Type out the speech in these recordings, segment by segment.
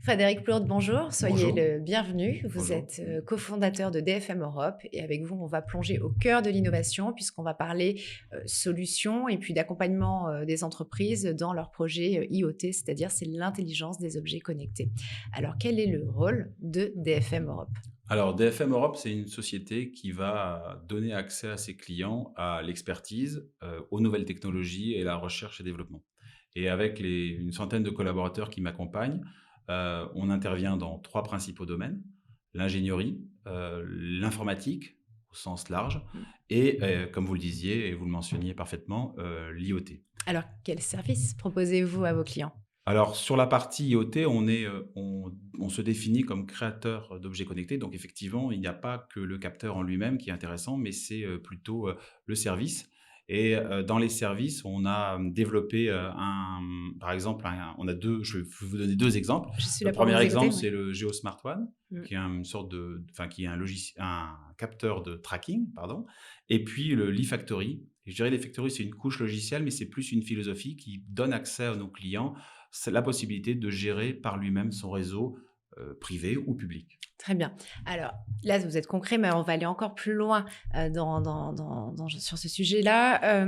Frédéric Plourde, bonjour, soyez Bonjour, le bienvenu. Vous bonjour. êtes cofondateur de DFM Europe et avec vous, on va plonger au cœur de l'innovation puisqu'on va parler solutions et puis d'accompagnement des entreprises dans leurs projets IoT, c'est-à-dire c'est l'intelligence des objets connectés. Alors, quel est le rôle de DFM Europe? Alors, DFM Europe, c'est une société qui va donner accès à ses clients à l'expertise, aux nouvelles technologies et la recherche et développement. Et avec une centaine de collaborateurs qui m'accompagnent, on intervient dans 3 principaux domaines: l'ingénierie, l'informatique au sens large et comme vous le disiez et vous le mentionniez parfaitement, l'IoT. Alors, quel service proposez-vous à vos clients? Alors sur la partie IoT, on se définit comme créateur d'objets connectés. Donc effectivement, il n'y a pas que le capteur en lui-même qui est intéressant, mais c'est, plutôt, le service et dans les services, on a, développé, par exemple, je vais vous donner 2 exemples. Je suis Le là pour premier vous écouter, exemple, oui. c'est le GeoSmart One, Mm. qui est une sorte qui est un capteur de tracking, pardon, et puis le l'eFactory. Et je dirais l'eFactory, c'est une couche logicielle, mais c'est plus une philosophie qui donne accès à nos clients, c'est la possibilité de gérer par lui-même son réseau, privé ou public. Très bien. Alors là, vous êtes concret, mais on va aller encore plus loin sur ce sujet-là.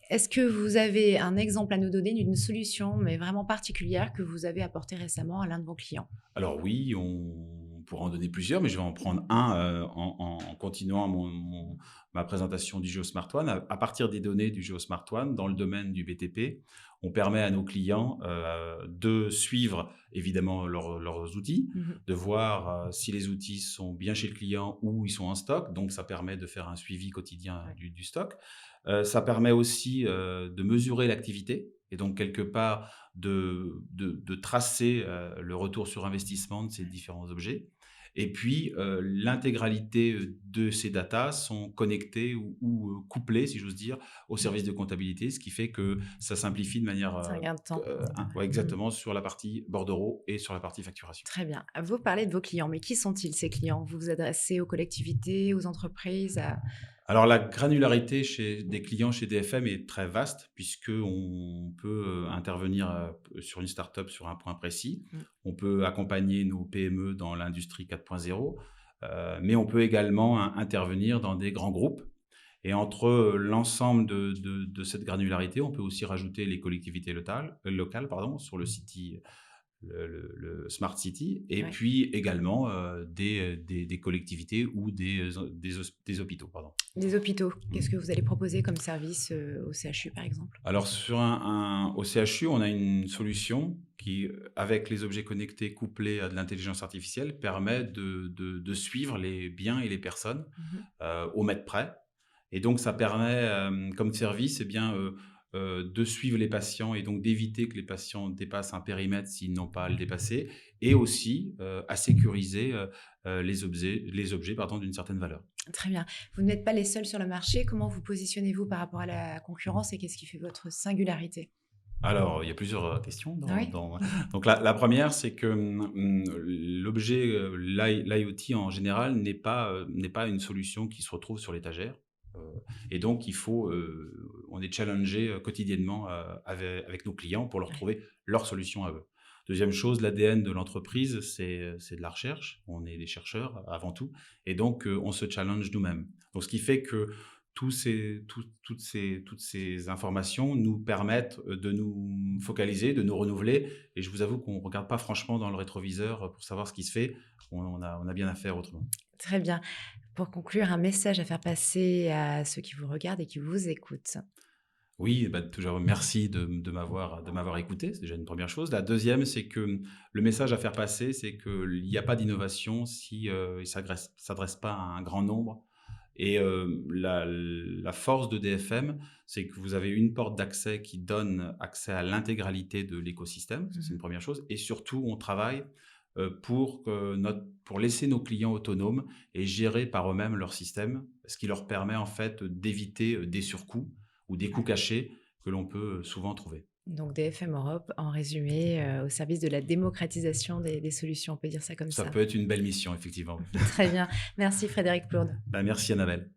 Est-ce que vous avez un exemple à nous donner d'une solution, mais vraiment particulière, que vous avez apportée récemment à l'un de vos clients? Alors oui, on pourra en donner plusieurs, mais je vais en prendre un, en continuant ma présentation du GeoSmart One. À partir des données du GeoSmart One, dans le domaine du BTP, on permet à nos clients, de suivre évidemment leurs outils, Mhm. de voir, si les outils sont bien chez le client ou ils sont en stock. Donc ça permet de faire un suivi quotidien Ouais. du stock. Ça permet aussi, de mesurer l'activité et donc quelque part de tracer, le retour sur investissement de ces différents objets. Et puis, l'intégralité, de ces datas sont connectées ou couplées, si j'ose dire, au service de comptabilité, ce qui fait que ça simplifie de manière, C'est un gain de temps. ouais, Mhm. exactement, sur la partie bordereau et sur la partie facturation. Très bien. Vous parlez de vos clients, mais qui sont-ils ces clients? Vous vous adressez aux collectivités, aux entreprises, Alors la granularité des clients chez DFM est très vaste puisqu'on peut, intervenir, sur une start-up sur un point précis. Mm. On peut accompagner nos PME dans l'industrie 4.0, mais on peut également intervenir dans des grands groupes et entre, l'ensemble de cette granularité, on peut aussi rajouter les collectivités locales, pardon, sur le city le smart city et Ouais. puis également, des collectivités ou des hôpitaux, pardon. Des hôpitaux, Mmh. qu'est-ce que vous allez proposer comme service au CHU, par exemple? Alors sur au CHU, on a une solution qui, avec les objets connectés couplés à de l'intelligence artificielle, permet de suivre les biens et les personnes, Mhm. au mètre près. Et donc ça permet, comme service, eh bien, de suivre les patients et donc d'éviter que les patients dépassent un périmètre s'ils n'ont pas à le dépasser et aussi, à sécuriser, les objets, pardon, d'une certaine valeur. Très bien. Vous n'êtes pas les seuls sur le marché. Comment vous positionnez-vous par rapport à la concurrence et qu'est-ce qui fait votre singularité? Alors, il y a plusieurs, questions Ah oui? donc la 1re, c'est que, l'objet, l'IoT en général n'est pas une solution qui se retrouve sur l'étagère, heu et donc on est challengé, quotidiennement, avec nos clients pour leur Ouais. trouver leur solution à eux. 2e chose, l'ADN de l'entreprise, c'est de la recherche. On est des chercheurs avant tout et donc on se challenge nous-mêmes. Donc ce qui fait que toutes ces informations nous permettent, de nous focaliser, de nous renouveler et je vous avoue qu'on ne regarde pas franchement dans le rétroviseur, pour savoir ce qui se fait. On a bien à faire autrement. Très bien. Pour conclure, un message à faire passer à ceux qui vous regardent et qui vous écoutent. Oui, bah, toujours merci de m'avoir écouté, c'est déjà une première chose. La deuxième, c'est que, le message à faire passer, c'est qu'il n'y a pas d'innovation si, il s'adresse pas à un grand nombre et la force de DFM, c'est que vous avez une porte d'accès qui donne accès à l'intégralité de l'écosystème, ça c'est une Mhm. première chose et surtout on travaille, pour laisser nos clients autonomes et gérer par eux-mêmes leur système, ce qui leur permet en fait d'éviter, des surcoûts ou des coûts cachés que l'on peut souvent trouver. Donc DFM Europe, en résumé, au service de la démocratisation des solutions, on peut dire ça comme Ça ça. peut être une belle mission effectivement, oui. Très bien. Merci Frédéric Plourde. Bah, merci Annabelle.